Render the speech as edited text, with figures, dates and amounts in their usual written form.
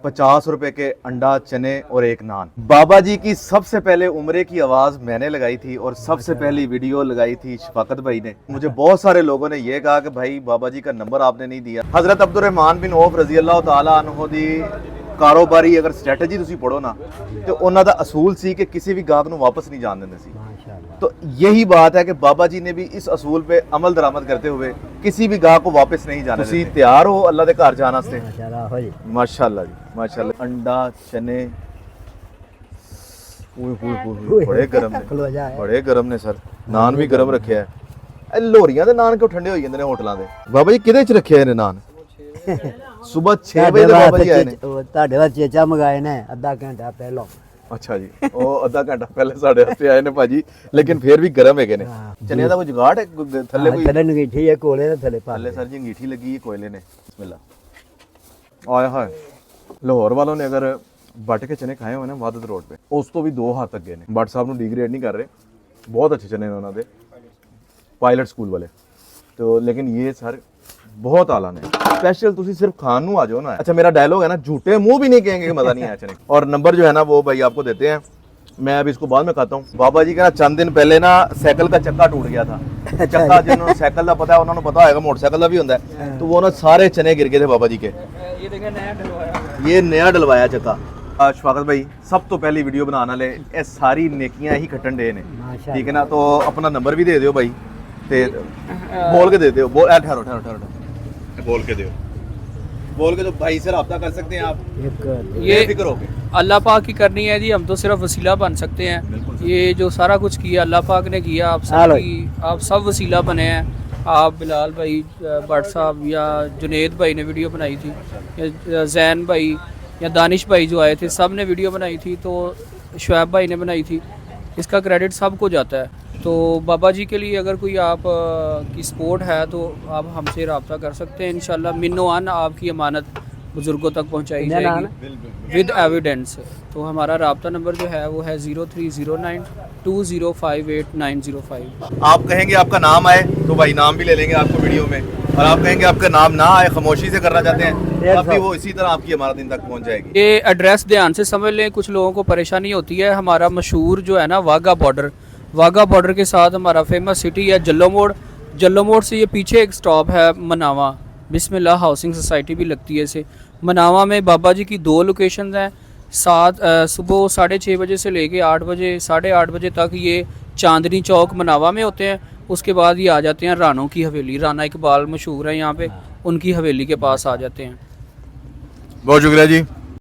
50 रुपए के अंडा, चने और एक नान। बाबा जी की सबसे पहले उम्रे की आवाज मैंने लगाई थी और सबसे पहली वीडियो लगाई थी शफाकत भाई ने। मुझे बहुत सारे लोगों ने ये कहा कि भाई बाबा जी का नंबर आपने नहीं दिया। हजरत अब्दुर्रहमान बिन औफ रजी अल्लाह तआला अन्हु दी ਕਾਰੋਬਾਰੀ ਅਗਰ ਸਟ੍ਰੈਟਜੀ ਤੁਸੀਂ ਪੜੋ ਨਾ ਤੇ ਉਹਨਾਂ ਦਾ ਅਸੂਲ ਸੀ ਕਿ ਕਿਸੇ ਵੀ ਗਾਹਕ ਨੂੰ ਵਾਪਸ नहीं जाने देते ਸੀ। तो यही बात है कि बाबा जी ने भी इस असूल पे अमल दरामद करते हुए किसी भी गाहक को वापस नहीं जाने देते। तुसी तैयार हो अल्लाह दे घर जाने वास्ते? माशाअल्लाह जी माशाअल्लाह। अंडा, चने, बड़े गर्म ने, बड़े गर्म ने सर। नान भी गर्म रखे है। लोहरियां दे नान क्यों ठंडे हो जांदे ने होटलां दे? बाबा जी किदे च रखे ने नान? सुबह 6 बजे ਦੇ ਬਾਬਾ ਜੀ ਆਏ ਨੇ। ਤੁਹਾਡੇ ਵਾਸਤੇ ਚੇਚਾ ਮੰਗਾਏ ਨੇ ਅੱਧਾ ਘੰਟਾ ਪਹਿਲਾਂ। ਅੱਛਾ ਜੀ, ਉਹ ਅੱਧਾ ਘੰਟਾ ਪਹਿਲੇ ਸਾਡੇ ਹੱਥੇ ਆਏ ਨੇ ਭਾਜੀ, ਲੇਕਿਨ ਫਿਰ ਵੀ ਗਰਮ ਹੈਗੇ ਨੇ। ਚਨਿਆਂ ਦਾ ਕੋਈ ਜੁਗਾੜ ਹੈ ਥੱਲੇ? ਕੋਈ ਥੱਲੇ ਅੰਗੀਠੀ ਹੈ ਕੋਲੇ ਦੇ ਥੱਲੇ ਥੱਲੇ ਸਰ ਜੀ ਅੰਗੀਠੀ ਲੱਗੀ ਹੈ ਕੋਇਲੇ ਨੇ। ਬਿਸਮਿਲ੍ਲਾ। ਆਏ ਹਾਏ, ਲਾਹੌਰ ਵਾਲੋਂ ਨੇ ਅਗਰ ਬਟ ਕੇ ਚਨੇ ਖਾਏ ਹੋਏ ਨੇ ਵਾਦਤ ਰੋਡ पे, ਉਸ ਤੋਂ ਵੀ 2 ਹੱਥ ਅੱਗੇ ਨੇ। ਬਟ ਸਾਹਿਬ ਨੂੰ ਡਿਗਰੇਡ ਨਹੀਂ ਕਰ ਰਹੇ, ਬਹੁਤ ਅੱਛੇ ਚਨੇ ਨੇ ਉਹਨਾਂ ਦੇ, ਪਾਇਲਟ ਸਕੂਲ ਵਾਲੇ। तो लेकिन ये सर बहुत आला ने। स्पेशल तुसी सिर्फ खान नू आ जाओ ना। अच्छा मेरा डायलॉग है ना, झूठे मुंह भी नहीं कहेंगे कि मजा नहीं आया चने। और नंबर जो है ना वो भाई आपको देते हैं, मैं अभी इसको बाद में खाता हूँ। बाबा जी का ना चंद दिन पहले ना साइकिल का चक्का टूट गया था। चक्का जिन्होंने साइकिल का पता है उन्होंने पता होगा, मोटरसाइकिल का भी होता है। तो वो ना सारे चने गिर गए थे बाबा जी के। ये नया डलवाया चक्का। शफाकत भाई सब तो पहली वीडियो बनाने वाले ये सारी नेकियां ही खट्टन डे ने, ठीक है ना? तो अपना नंबर भी दे दो भाई, ते बोल के दे दो। बोल ठहरो ठहरो ठहरो, बोल के दो, बोल के तो भाई से रब्ता कर सकते हैं आप। ये फिक्र हो गए अल्लाह पाक की करनी है जी, हम तो सिर्फ वसीला बन सकते हैं। ये जो सारा कुछ किया अल्लाह पाक ने किया, आप सब वसीला बने हैं। आप बिलाल भाई भट्ट साहब या जुनेद भाई ने वीडियो बनाई थी, या जैन भाई या दानिश भाई जो आए थे सब ने वीडियो बनाई थी, तो शुएब भाई ने बनाई थी। इसका क्रेडिट सबको जाता है। तो बाबा जी के लिए अगर कोई आप की सपोर्ट है तो आप हमसे रब्ता कर सकते हैं। इंशाल्लाह मिन्नोआन आपकी अमानत बुज़ुर्गों तक पहुंचाई जाएगी विद एविडेंस। तो हमारा रब्ता नंबर जो है वो है 0309 2058 आप कहेंगे आपका नाम आए तो भाई नाम भी ले लेंगे आपको वीडियो में, और आप कहेंगे आपका नाम ना आए, खामोशी से करना चाहते हैं, तब भी वो इसी तरह आपकी अमानत इन तक पहुंच जाएगी। ये एड्रेस ध्यान से समझ लें, कुछ लोगों को परेशानी होती है। हमारा मशहूर जो है ना वाघा बॉर्डर के साथ हमारा फेमस सिटी है जल्लो मोड़। जल्लो मोड़ से ये पीछे एक स्टॉप है मनावा, बिस्मिल्लाह हाउसिंग सोसाइटी भी लगती है इसे। मनावा में बाबा जी की 2 लोकेशंस हैं। सुबह 6:30 बजे से लेके 8 बजे 8:30 बजे तक ये चांदनी चौक मनावा में होते हैं। उसके बाद ये आ जाते हैं रानों की हवेली, राना इकबाल मशहूर है यहाँ पे, उनकी हवेली के पास आ जाते हैं। बहुत शुक्रिया जी।